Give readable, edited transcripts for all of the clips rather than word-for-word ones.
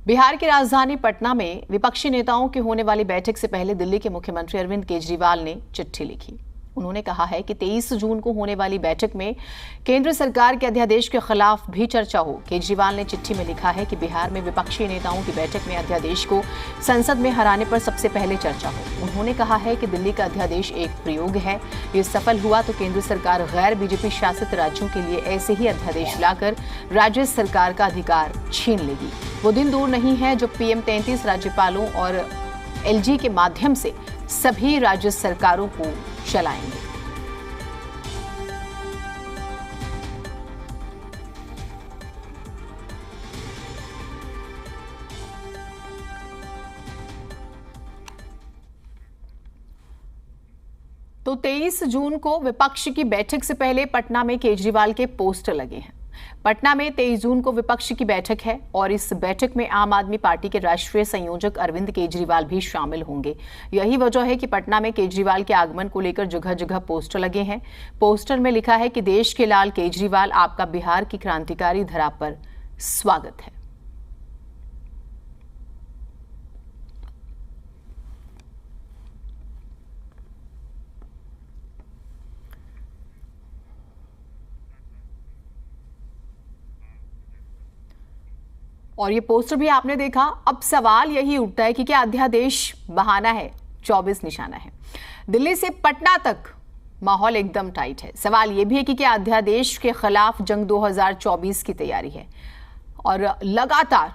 बिहार की राजधानी पटना में विपक्षी नेताओं की होने वाली बैठक से पहले दिल्ली के मुख्यमंत्री अरविंद केजरीवाल ने चिट्ठी लिखी। उन्होंने कहा है कि 23 जून को होने वाली बैठक में केंद्र सरकार के अध्यादेश के खिलाफ भी चर्चा हो। केजरीवाल ने चिट्ठी में लिखा है कि बिहार में विपक्षी नेताओं की बैठक में अध्यादेश को संसद में हराने पर सबसे पहले चर्चा हो। उन्होंने कहा है कि दिल्ली का अध्यादेश एक प्रयोग है, ये सफल हुआ तो केंद्र सरकार गैर बीजेपी शासित राज्यों के लिए ऐसे ही अध्यादेश लाकर राज्य सरकार का अधिकार छीन लेगी। वो दिन दूर नहीं है जब पीएम 33 राज्यपालों और एलजी के माध्यम से सभी राज्य सरकारों को चलाएंगे। तो 23 जून को विपक्ष की बैठक से पहले पटना में केजरीवाल के पोस्टर लगे हैं। पटना में 23 जून को विपक्ष की बैठक है और इस बैठक में आम आदमी पार्टी के राष्ट्रीय संयोजक अरविंद केजरीवाल भी शामिल होंगे। यही वजह है कि पटना में केजरीवाल के आगमन को लेकर जगह जगह पोस्टर लगे हैं। पोस्टर में लिखा है कि देश के लाल केजरीवाल, आपका बिहार की क्रांतिकारी धरा पर स्वागत है। और ये पोस्टर भी आपने देखा। अब सवाल यही उठता है कि क्या अध्यादेश बहाना है, 24 निशाना है। दिल्ली से पटना तक माहौल एकदम टाइट है। सवाल यह भी है कि क्या अध्यादेश के खिलाफ जंग 2024 की तैयारी है। और लगातार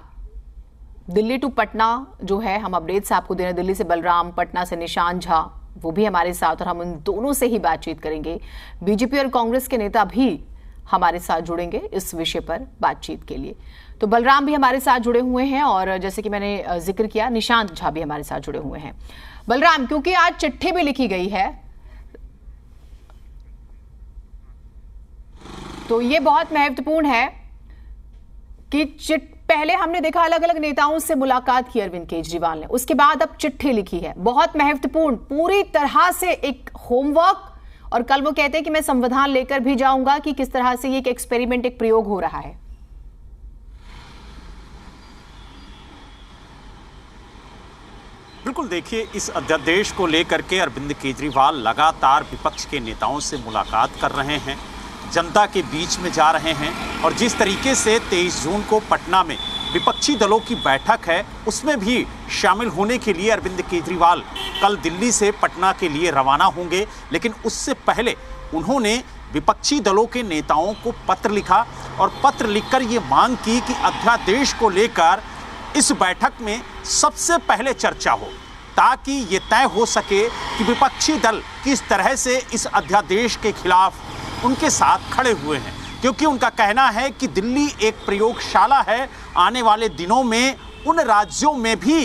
दिल्ली टू पटना जो है, हम अपडेट्स आपको दे रहे हैं। दिल्ली से बलराम, पटना से निशांत झा, वो भी हमारे साथ, और हम उन दोनों से ही बातचीत करेंगे। बीजेपी और कांग्रेस के नेता भी हमारे साथ जुड़ेंगे इस विषय पर बातचीत के लिए। तो बलराम भी हमारे साथ जुड़े हुए हैं और जैसे कि मैंने जिक्र किया, निशांत झा भी हमारे साथ जुड़े हुए हैं। बलराम, क्योंकि आज चिट्ठी भी लिखी गई है तो ये बहुत महत्वपूर्ण है कि पहले हमने देखा अलग अलग नेताओं से मुलाकात की अरविंद केजरीवाल ने, उसके बाद अब चिट्ठी लिखी है। बहुत महत्वपूर्ण, पूरी तरह से एक होमवर्क। और कल वो कहते हैं कि मैं संविधान लेकर भी जाऊंगा, कि किस तरह से ये एक एक्सपेरिमेंट, एक प्रयोग हो रहा है। बिल्कुल, देखिए, इस अध्यादेश को लेकर के अरविंद केजरीवाल लगातार विपक्ष के नेताओं से मुलाकात कर रहे हैं, जनता के बीच में जा रहे हैं। और जिस तरीके से 23 जून को पटना में विपक्षी दलों की बैठक है, उसमें भी शामिल होने के लिए अरविंद केजरीवाल कल दिल्ली से पटना के लिए रवाना होंगे। लेकिन उससे पहले उन्होंने विपक्षी दलों के नेताओं को पत्र लिखा और पत्र लिखकर ये मांग की कि अध्यादेश को लेकर इस बैठक में सबसे पहले चर्चा हो, ताकि ये तय हो सके कि विपक्षी दल किस तरह से इस अध्यादेश के खिलाफ उनके साथ खड़े हुए हैं। क्योंकि उनका कहना है कि दिल्ली एक प्रयोगशाला है, आने वाले दिनों में उन राज्यों में भी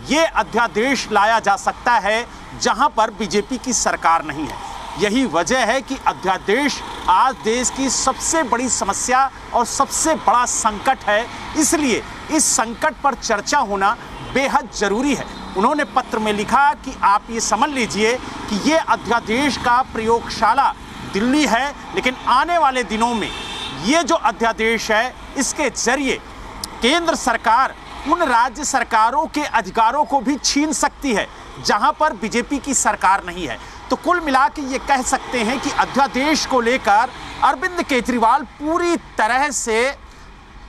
ये अध्यादेश लाया जा सकता है जहां पर बीजेपी की सरकार नहीं है। यही वजह है कि अध्यादेश आज देश की सबसे बड़ी समस्या और सबसे बड़ा संकट है, इसलिए इस संकट पर चर्चा होना बेहद जरूरी है। उन्होंने पत्र में लिखा कि आप ये समझ लीजिए कि ये अध्यादेश का प्रयोगशाला दिल्ली है, लेकिन आने वाले दिनों में ये जो अध्यादेश है, इसके जरिए केंद्र सरकार उन राज्य सरकारों के अधिकारों को भी छीन सकती है जहां पर बीजेपी की सरकार नहीं है। तो कुल मिला के ये कह सकते हैं कि अध्यादेश को लेकर अरविंद केजरीवाल पूरी तरह से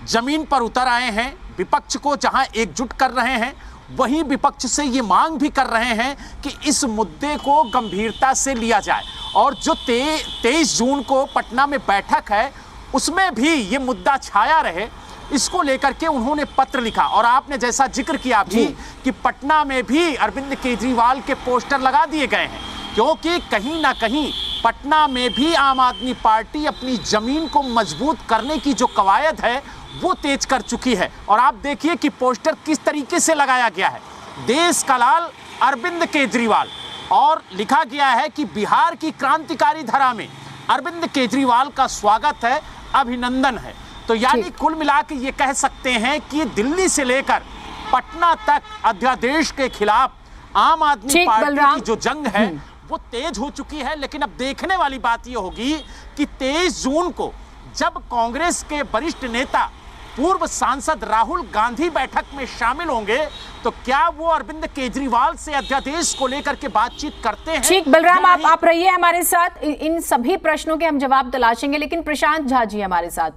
जमीन पर उतर आए हैं। विपक्ष को जहां एकजुट कर रहे हैं, वहीं विपक्ष से ये मांग भी कर रहे हैं कि इस मुद्दे को गंभीरता से लिया जाए। और जो 23 जून को पटना में बैठक है, उसमें भी ये मुद्दा छाया रहे, इसको लेकर के उन्होंने पत्र लिखा। और आपने जैसा जिक्र किया भी कि पटना में भी अरविंद केजरीवाल के पोस्टर लगा दिए गए हैं, क्योंकि कहीं ना कहीं पटना में भी आम आदमी पार्टी अपनी जमीन को मजबूत करने की जो कवायद है वो तेज कर चुकी है। और आप देखिए कि पोस्टर किस तरीके से लगाया गया है, देश का लाल अरविंद केजरीवाल, और लिखा गया है कि बिहार की क्रांतिकारी धरा में अरविंद केजरीवाल का स्वागत है, अभिनंदन है। तो यानी कुल मिला के ये कह सकते हैं कि दिल्ली से लेकर पटना तक अध्यादेश के खिलाफ आम आदमी पार्टी की जो जंग है वो तेज हो चुकी है। लेकिन अब देखने वाली बात ये होगी कि 23 जून को जब कांग्रेस के वरिष्ठ नेता पूर्व सांसद राहुल गांधी बैठक में शामिल होंगे, तो क्या वो अरविंद केजरीवाल से अध्यादेश को लेकर के बातचीत करते हैं? ठीक, बलराम आप रहिए हमारे साथ, इन सभी प्रश्नों के हम जवाब तलाशेंगे। लेकिन प्रशांत झा जी हमारे साथ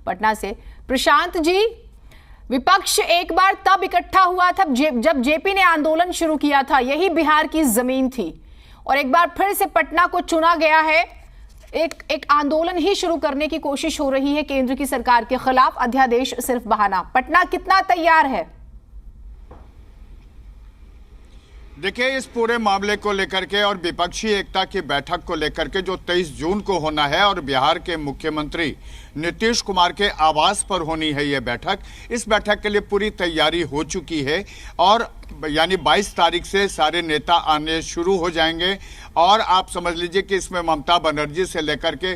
पटना से। प्रशांत जी, विपक्ष एक बार तब इकट्ठा हुआ था जब जेपी ने आंदोलन शुरू किया था, यही बिहार की जमीन थी, और एक बार फिर से पटना को चुना गया है। एक आंदोलन ही शुरू करने की कोशिश हो रही है केंद्र की सरकार के खिलाफ, अध्यादेश सिर्फ बहाना। पटना कितना तैयार है? देखिए, इस पूरे मामले को लेकर के और विपक्षी एकता की बैठक को लेकर के जो 23 जून को होना है और बिहार के मुख्यमंत्री नीतीश कुमार के आवास पर होनी है ये बैठक, इस बैठक के लिए पूरी तैयारी हो चुकी है और यानी 22 तारीख से सारे नेता आने शुरू हो जाएंगे। और आप समझ लीजिए कि इसमें ममता बनर्जी से लेकर के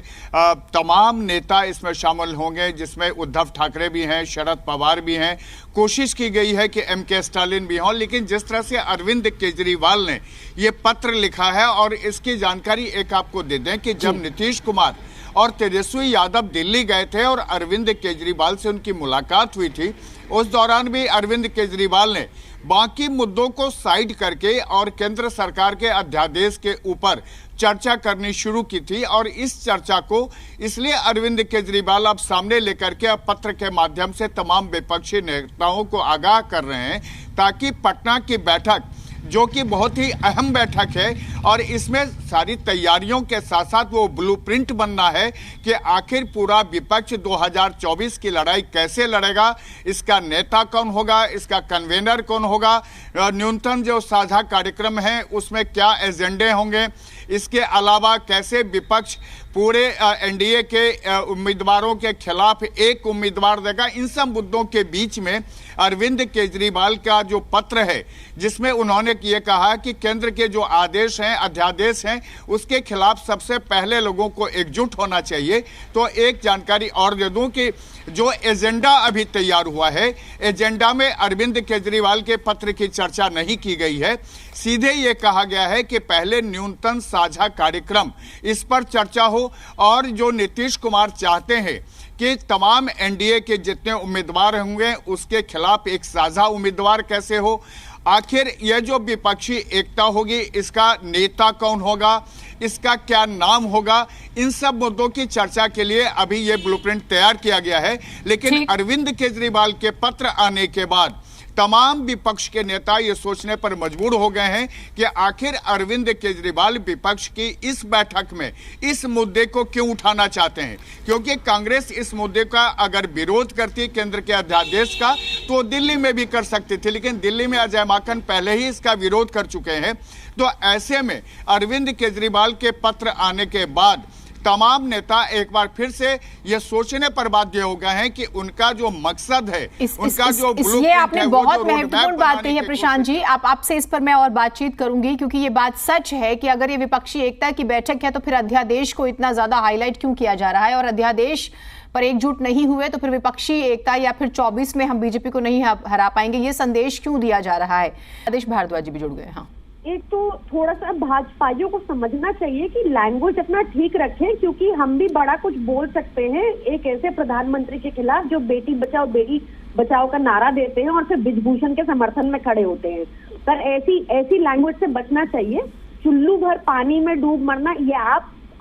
तमाम नेता इसमें शामिल होंगे, जिसमें उद्धव ठाकरे भी हैं, शरद पवार भी हैं। कोशिश की गई है कि एमके स्टालिन भी हों, लेकिन जिस तरह से अरविंद केजरीवाल ने ये पत्र लिखा है, और इसकी जानकारी एक आपको दे दें कि जब नीतीश कुमार और तेजस्वी यादव दिल्ली गए थे और अरविंद केजरीवाल से उनकी मुलाकात हुई थी, उस दौरान भी अरविंद केजरीवाल ने बाकी मुद्दों को साइड करके और केंद्र सरकार के अध्यादेश के ऊपर चर्चा करनी शुरू की थी। और इस चर्चा को इसलिए अरविंद केजरीवाल अब सामने लेकर के अब पत्र के माध्यम से तमाम विपक्षी नेताओं को आगाह कर रहे हैं, ताकि पटना की बैठक, जो कि बहुत ही अहम बैठक है और इसमें सारी तैयारियों के साथ साथ वो ब्लूप्रिंट बनना है कि आखिर पूरा विपक्ष 2024 की लड़ाई कैसे लड़ेगा, इसका नेता कौन होगा, इसका कन्वेनर कौन होगा, न्यूनतम जो साझा कार्यक्रम है उसमें क्या एजेंडे होंगे, इसके अलावा कैसे विपक्ष पूरे एनडीए के उम्मीदवारों के खिलाफ एक उम्मीदवार देगा। इन सब मुद्दों के बीच में अरविंद केजरीवाल का जो पत्र है, जिसमें उन्होंने ये कहा कि केंद्र के जो आदेश हैं, अध्यादेश हैं, उसके खिलाफ सबसे पहले लोगों को एकजुट होना चाहिए। तो एक जानकारी और दे दूं कि जो एजेंडा अभी तैयार हुआ है, एजेंडा में अरविंद केजरीवाल के पत्र की चर्चा नहीं की गई है। सीधे ये कहा गया है कि पहले न्यूनतम साझा कार्यक्रम, इस पर चर्चा हो, और जो नीतीश कुमार चाहते हैं कि तमाम एनडीए के जितने उम्मीदवार होंगे उसके खिलाफ एक साझा उम्मीदवार कैसे हो, आखिर यह जो विपक्षी एकता होगी इसका नेता कौन होगा, इसका क्या नाम होगा, इन सब मुद्दों की चर्चा के लिए अभी ये ब्लूप्रिंट तैयार किया गया है। लेकिन अरविंद केजरीवाल के पत्र आने के बाद तमाम विपक्ष के नेता ये सोचने पर मजबूर हो गए हैं कि आखिर अरविंद केजरीवाल विपक्ष की इस बैठक में इस मुद्दे को क्यों उठाना चाहते हैं, क्योंकि कांग्रेस इस मुद्दे का अगर विरोध करती केंद्र के अध्यादेश का तो दिल्ली में भी कर सकती थी, लेकिन दिल्ली में अजय माकन पहले ही इसका विरोध कर चुके हैं। तो ऐसे में अरविंद केजरीवाल के पत्र आने के बाद तमाम नेता एक बार फिर से ये सोचने पर बाध्य हो गए हैं कि उनका जो मकसद है, उनका जो ये आपने बहुत महत्वपूर्ण बात कही है प्रशांत जी। आपसे इस पर मैं और बातचीत करूंगी, क्योंकि ये बात सच है कि अगर ये विपक्षी एकता की बैठक है तो फिर अध्यादेश को इतना ज्यादा हाईलाइट क्यों किया जा रहा है, और अध्यादेश पर एकजुट नहीं हुए तो फिर विपक्षी एकता या फिर 24 में हम बीजेपी को नहीं हरा पाएंगे, ये संदेश क्यों दिया जा रहा है? आदेश भारद्वाज जी भी जुड़ गए। हाँ, एक तो थोड़ा सा भाजपाइयों को समझना चाहिए कि लैंग्वेज अपना ठीक रखें, क्योंकि हम भी बड़ा कुछ बोल सकते हैं एक ऐसे प्रधानमंत्री के खिलाफ जो बेटी बचाओ का नारा देते हैं और फिर ब्रिजभूषण के समर्थन में खड़े होते हैं। पर ऐसी लैंग्वेज से बचना चाहिए। चुल्लू भर पानी में डूब मरना, ये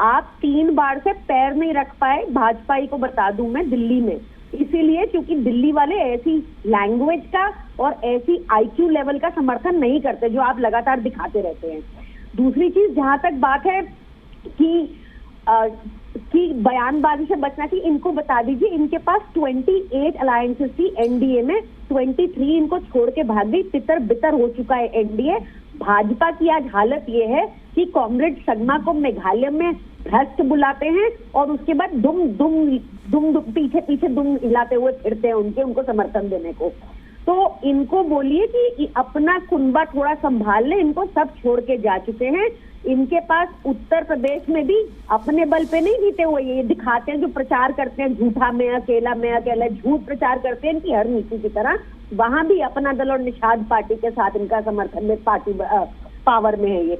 आप 3 बार से पैर नहीं रख पाए, भाजपाई को बता दूं मैं, दिल्ली में, इसीलिए क्योंकि दिल्ली वाले ऐसी लैंग्वेज का और ऐसी आईक्यू लेवल का समर्थन नहीं करते जो आप लगातार दिखाते रहते हैं। दूसरी चीज, जहां तक बात है कि बयानबाजी से बचना चाहिए, इनको बता दीजिए इनके पास 28 अलायंसेस थी एनडीए में, 23 इनको छोड़ के भाग गई, तितर बितर हो चुका है एनडीए। भाजपा की आज हालत ये है कि कॉमरेड शर्मा को मेघालय में भ्रष्ट बुलाते हैं और उसके बाद दुम पीछे दुम हिलाते हुए फिरते हैं उनको समर्थन देने को। तो इनको बोलिए कि अपना कुनबा थोड़ा संभाल ले, इनको सब छोड़ के जा चुके हैं। इनके पास उत्तर प्रदेश में भी अपने बल पे नहीं जीते हुए, ये दिखाते हैं, जो प्रचार करते हैं झूठा में अकेला झूठ प्रचार करते हैं इनकी हर नीति की तरह। वहां भी अपना दल और निषाद पार्टी के साथ इनका समर्थन में पार्टी पावर में है। ये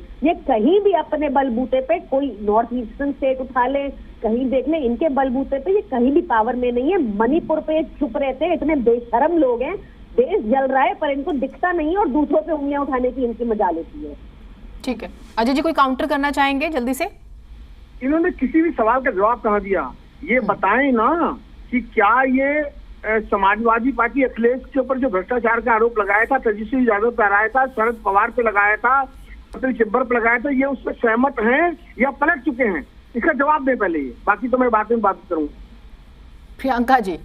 कहीं भी अपने बलबूते पे, कोई नॉर्थ ईस्टर्न स्टेट उठा ले, कहीं देख ले, इनके बलबूते पे ये कहीं भी पावर में नहीं है। मणिपुर पे ये चुप रहते हैं, इतने बेशरम लोग हैं, देश जल रहा है पर इनको दिखता नहीं है और दूसरों पे उंगलियां उठाने की इनकी मजाल होती है। ठीक है, अजय जी कोई काउंटर करना चाहेंगे जल्दी से? इन्होंने किसी भी सवाल का जवाब कहाँ दिया, ये बताएं ना कि क्या ये समाजवादी पार्टी अखिलेश के ऊपर जो भ्रष्टाचार का आरोप लगाया था, तेजस्वी यादव पे लगाया था, शरद पवार पे लगाया था, कपिल सिब्बल पे लगाया था, ये उस पर सहमत हैं या पलट चुके हैं? इसका जवाब दें पहले ये, बाकी तो मैं बाद में बात करूंगा। प्रियंका जी,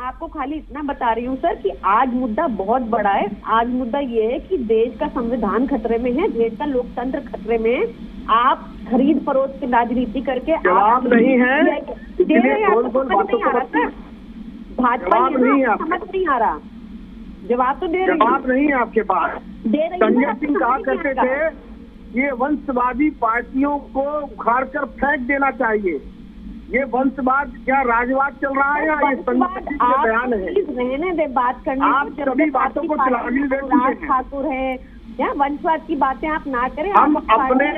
आपको खाली इतना बता रही हूँ सर कि आज मुद्दा बहुत बड़ा है। आज मुद्दा ये है कि देश का संविधान खतरे में है, देश का लोकतंत्र खतरे में है। आप खरीद फरोख्त की राजनीति करके जवाब नहीं है, भाजपा समझ नहीं आ रहा। जवाब तो दे रही, जवाब नहीं है आपके पास। दे रही। संजय सिंह कहा करते थे ये वंशवादी पार्टियों को उखाड़ कर फेंक देना चाहिए। ये वंशवाद क्या राजवाद चल रहा है या ये संजय सिंह का बयान है? रहने दे बात करने, आप सभी बातों को चलाने दे चुके हैं। ठाकुर है या वंशवाद की बातें आप ना करें। हम अपने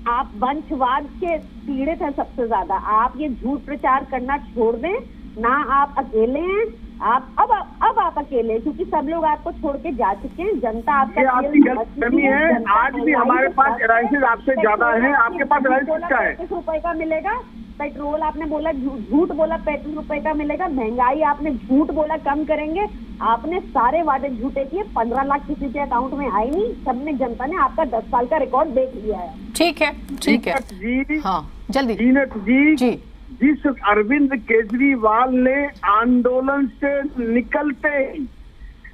आप वंशवाद के पीड़ित हैं सबसे ज्यादा। आप ये झूठ प्रचार करना छोड़ दें ना। आप अकेले हैं, आप अब आप अकेले हैं क्योंकि सब लोग आपको छोड़ के जा चुके हैं। जनता आपका आपकी गलतफहमी है। आज भी हमारे पास एलायंसेज आपसे ज्यादा है। आपके पास एलायंसेज क्या है? 35 रुपए का मिलेगा पेट्रोल, आपने बोला झूठ बोला 35 रुपए का मिलेगा। महंगाई आपने झूठ बोला कम करेंगे। आपने सारे वादे झूठे किए। 15 लाख किसी के अकाउंट में आए नहीं। सबने, जनता ने आपका 10 साल का रिकॉर्ड देख लिया है। ठीक है, ठीक है जी, हाँ जल्दी जीनत जी। जिस अरविंद केजरीवाल ने आंदोलन से निकलते ही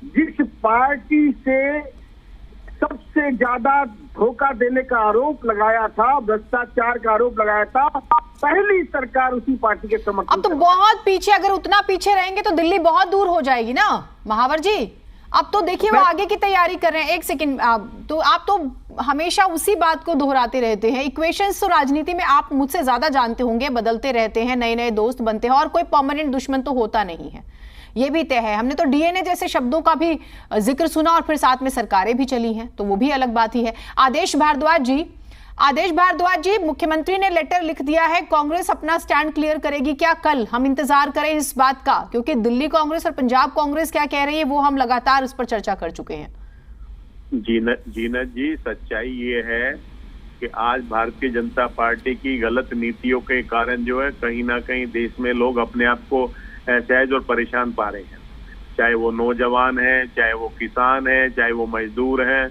जिस पार्टी से सबसे ज्यादा धोखा देने का आरोप लगाया था, भ्रष्टाचार का आरोप लगाया था, पहली सरकार उसी पार्टी के समर्थन। अब तो बहुत पीछे, अगर उतना पीछे रहेंगे तो दिल्ली बहुत दूर हो जाएगी ना महावर जी। अब तो देखिए वो आगे की तैयारी कर रहे हैं। एक सेकंड, तो आप तो हमेशा उसी बात को दोहराते रहते हैं। इक्वेशंस तो राजनीति में आप मुझसे ज्यादा जानते होंगे, बदलते रहते हैं, नए नए दोस्त बनते हैं और कोई परमानेंट दुश्मन तो होता नहीं है, ये भी तय है। हमने तो डीएनए जैसे शब्दों का भी जिक्र सुना और फिर साथ में सरकारें भी चली हैं, तो वो भी अलग बात ही है। आदेश भारद्वाज जी, मुख्यमंत्री ने लेटर लिख दिया है, कांग्रेस अपना स्टैंड क्लियर करेगी क्या कल? हम इंतजार करें इस बात का, क्योंकि दिल्ली कांग्रेस और पंजाब कांग्रेस क्या कह रही है वो हम लगातार इस पर चर्चा कर चुके हैं। जीनत जी, सच्चाई ये है कि आज भारतीय जनता पार्टी की गलत नीतियों के कारण जो है कहीं ना कहीं देश में लोग अपने आप को सहज और परेशान पा रहे हैं। चाहे वो नौजवान है, चाहे वो किसान है, चाहे वो मजदूर हैं,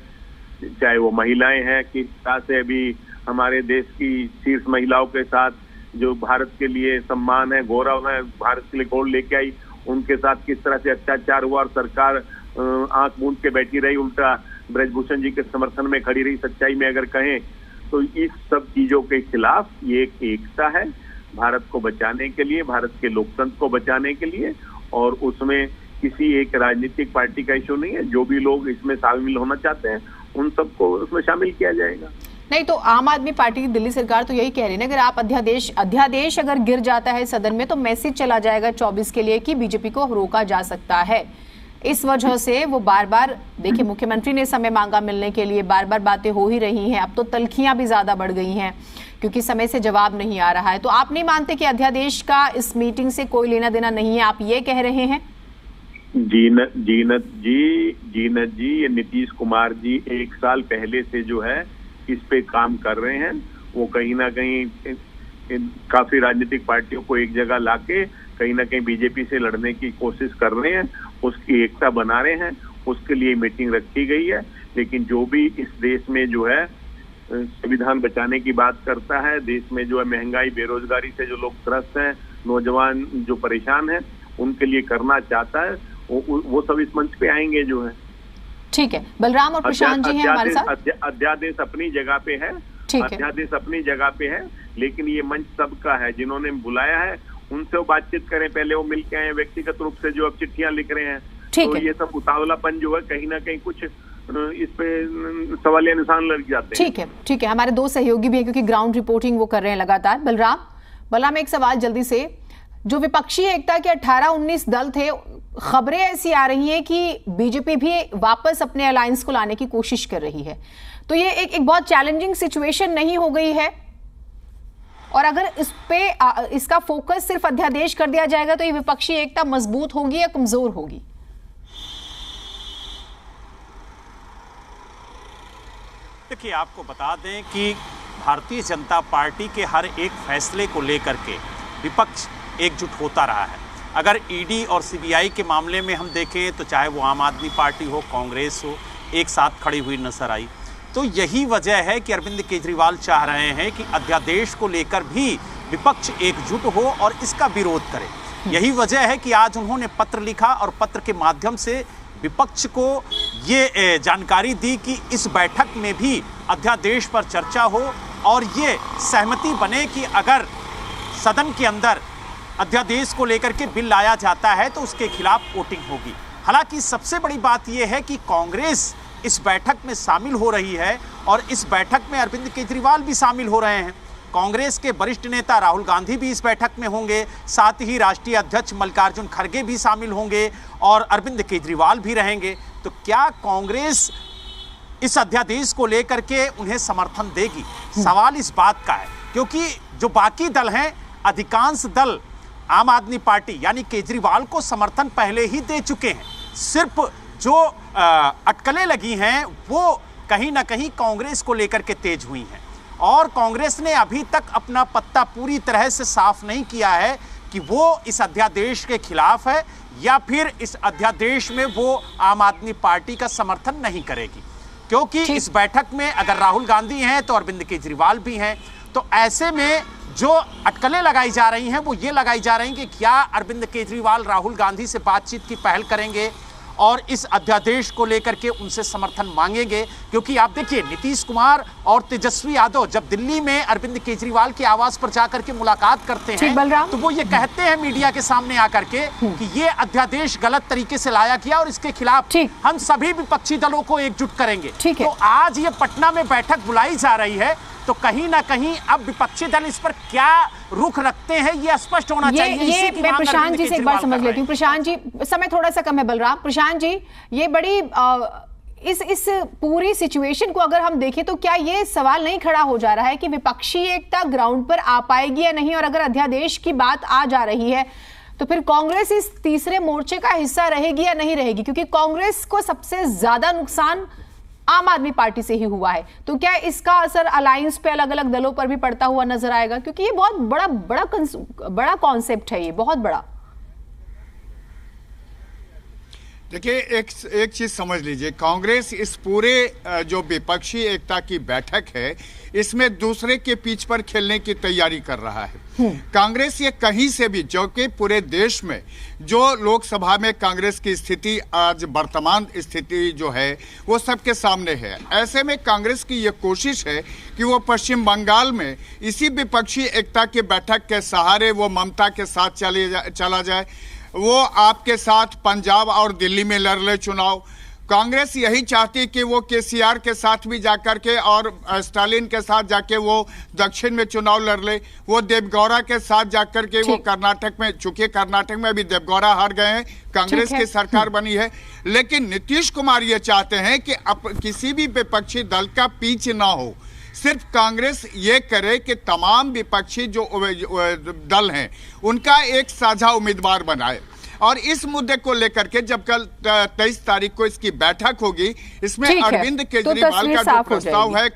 चाहे वो महिलाएं हैं। किस तरह से अभी हमारे देश की शीर्ष महिलाओं के साथ जो भारत के लिए सम्मान है, गौरव है, भारत के लिए गोल्ड लेके आई, उनके साथ किस तरह से अत्याचार हुआ और सरकार आंख मूंद के बैठी रही, उल्टा ब्रजभूषण जी के समर्थन में खड़ी रही। सच्चाई में अगर कहें तो इस सब चीजों के खिलाफ ये एक एकता है भारत को बचाने के लिए, भारत के लोकतंत्र को बचाने के लिए, और उसमें किसी एक राजनीतिक पार्टी का इशू नहीं है। जो भी लोग इसमें शामिल होना चाहते हैं उन सबको उसमें शामिल किया जाएगा। नहीं तो आम आदमी पार्टी की दिल्ली सरकार तो यही कह रही है, अगर आप अध्यादेश अगर गिर जाता है सदन में तो मैसेज चला जाएगा 24 के लिए कि बीजेपी को रोका जा सकता है। इस वजह से वो बार बार, देखिए मुख्यमंत्री ने समय मांगा मिलने के लिए, बार बार बातें हो ही रही हैं। अब तो तल्खियां भी ज्यादा बढ़ गई हैं क्योंकि समय से जवाब नहीं आ रहा है। तो आप नहीं मानते कि अध्यादेश का इस मीटिंग से कोई लेना देना नहीं है, आप ये कह रहे हैं? जीनत जी, ये नीतीश कुमार जी 1 साल पहले से जो है इस पे काम कर रहे हैं। वो कहीं ना कहीं काफी राजनीतिक पार्टियों को एक जगह लाके कहीं ना कहीं बीजेपी से लड़ने की कोशिश कर रहे हैं, उसकी एकता बना रहे हैं, उसके लिए मीटिंग रखी गई है। लेकिन जो भी इस देश में जो है संविधान बचाने की बात करता है, देश में जो है महंगाई, बेरोजगारी से जो लोग त्रस्त हैं, नौजवान जो परेशान हैं, उनके लिए करना चाहता है, वो सब इस मंच पे आएंगे जो है। ठीक है, बलराम और प्रशांत जी हैं हमारे साथ। अध्यादेश अपनी जगह पे है, अध्यादेश अपनी जगह पे है, लेकिन ये मंच सबका है। जिन्होंने बुलाया है उनसे वो बातचीत करें, पहले वो मिलके आए, व्यक्तिगत रूप से जो अब चिट्ठियां लिख रहे हैं, तो ये सब उतावलापन जो है कहीं ना कहीं कुछ इस पे सवालिया निशान लग जाते हैं। ठीक है, हमारे 2 सहयोगी भी हैं क्योंकि ग्राउंड रिपोर्टिंग वो कर रहे हैं लगातार। बलराम, एक सवाल जल्दी से, जो विपक्षी एकता के 18-19 दल थे, खबरें ऐसी आ रही हैं कि बीजेपी भी वापस अपने अलायंस को लाने की कोशिश कर रही है। तो ये एक बहुत चैलेंजिंग सिचुएशन नहीं हो गई है? और अगर इस पे इसका फोकस सिर्फ अध्यादेश कर दिया जाएगा तो ये विपक्षी एकता मजबूत होगी या कमजोर होगी? देखिए, आपको बता दें कि भारतीय जनता पार्टी के हर एक फैसले को लेकर के विपक्ष एकजुट होता रहा है। अगर ईडी और सीबीआई के मामले में हम देखें तो चाहे वो आम आदमी पार्टी हो, कांग्रेस हो, एक साथ खड़ी हुई नजर आई। तो यही वजह है कि अरविंद केजरीवाल चाह रहे हैं कि अध्यादेश को लेकर भी विपक्ष एकजुट हो और इसका विरोध करे। यही वजह है कि आज उन्होंने पत्र लिखा और पत्र के माध्यम से विपक्ष को ये जानकारी दी कि इस बैठक में भी अध्यादेश पर चर्चा हो और ये सहमति बने कि अगर सदन के अंदर अध्यादेश को लेकर के बिल लाया जाता है तो उसके खिलाफ वोटिंग होगी। हालांकि सबसे बड़ी बात यह है कि कांग्रेस इस बैठक में शामिल हो रही है और इस बैठक में अरविंद केजरीवाल भी शामिल हो रहे हैं। कांग्रेस के वरिष्ठ नेता राहुल गांधी भी इस बैठक में होंगे, साथ ही राष्ट्रीय अध्यक्ष मल्लिकार्जुन खड़गे भी शामिल होंगे और अरविंद केजरीवाल भी रहेंगे। तो क्या कांग्रेस इस अध्यादेश को लेकर के उन्हें समर्थन देगी? सवाल इस बात का है, क्योंकि जो बाकी दल हैं, अधिकांश दल आम आदमी पार्टी यानी केजरीवाल को समर्थन पहले ही दे चुके हैं। सिर्फ जो अटकलें लगी हैं वो कहीं ना कहीं कांग्रेस को लेकर के तेज हुई हैं और कांग्रेस ने अभी तक अपना पत्ता पूरी तरह से साफ नहीं किया है कि वो इस अध्यादेश के खिलाफ है या फिर इस अध्यादेश में वो आम आदमी पार्टी का समर्थन नहीं करेगी। क्योंकि इस बैठक में अगर राहुल गांधी हैं तो अरविंद केजरीवाल भी हैं। तो ऐसे में जो अटकलें लगाई जा रही हैं वो ये लगाई जा रही हैं कि क्या अरविंद केजरीवाल राहुल गांधी से बातचीत की पहल करेंगे और इस अध्यादेश को लेकर के उनसे समर्थन मांगेंगे। क्योंकि आप देखिए, नीतीश कुमार और तेजस्वी यादव जब दिल्ली में अरविंद केजरीवाल के आवास पर जाकर के मुलाकात करते हैं तो वो ये कहते हैं मीडिया के सामने आकर के कि ये अध्यादेश गलत तरीके से लाया गया और इसके खिलाफ हम सभी विपक्षी दलों को एकजुट करेंगे। तो आज ये पटना में बैठक बुलाई जा रही है तो कहीं ना कहीं अब विपक्षी दल इस पर क्या रुख रखते हैं ये स्पष्ट होना चाहिए। ये मैं प्रशांत जी से एक बार समझ लेती हूँ। प्रशांत जी, समय थोड़ा सा कम है बलराम। प्रशांत जी, ये बड़ी इस पूरी सिचुएशन को अगर हम देखें तो क्या ये सवाल नहीं खड़ा हो जा रहा है कि विपक्षी एकता ग्राउंड पर आ पाएगी या नहीं? और अगर अध्यादेश की बात आ जा रही है तो फिर कांग्रेस इस तीसरे मोर्चे का हिस्सा रहेगी या नहीं रहेगी? क्योंकि कांग्रेस को सबसे ज्यादा नुकसान आम आदमी पार्टी से ही हुआ है। तो क्या इसका असर अलायंस पे अलग अलग दलों पर भी पड़ता हुआ नजर आएगा? क्योंकि ये बहुत बड़ा कॉन्सेप्ट है, ये बहुत बड़ा। देखिए, एक चीज समझ लीजिए, कांग्रेस इस पूरे जो विपक्षी एकता की बैठक है इसमें दूसरे के पिच पर खेलने की तैयारी कर रहा है। कांग्रेस ये कहीं से भी, जो कि पूरे देश में जो लोकसभा में कांग्रेस की स्थिति आज वर्तमान स्थिति जो है वो सबके सामने है। ऐसे में कांग्रेस की ये कोशिश है कि वो पश्चिम बंगाल में इसी विपक्षी एकता की बैठक के सहारे वो ममता के साथ चला जाए, वो आपके साथ पंजाब और दिल्ली में लड़ ले चुनाव। कांग्रेस यही चाहती कि वो केसीआर के साथ भी जाकर के और स्टालिन के साथ जाके वो दक्षिण में चुनाव लड़ ले, वो देवगौड़ा के साथ जाकर के वो कर्नाटक में, चूंकि कर्नाटक में अभी देवगौड़ा हार गए हैं, कांग्रेस की सरकार बनी है। लेकिन नीतीश कुमार ये चाहते हैं कि अब किसी भी विपक्षी दल का पीछ ना हो, सिर्फ कांग्रेस ये करे कि तमाम विपक्षी जो दल हैं उनका एक साझा उम्मीदवार बनाए। और इस मुद्दे को लेकर के जब कल 23 तारीख को इसकी बैठक होगी, इसमें अरविंद केजरीवाल का जो प्रस्ताव है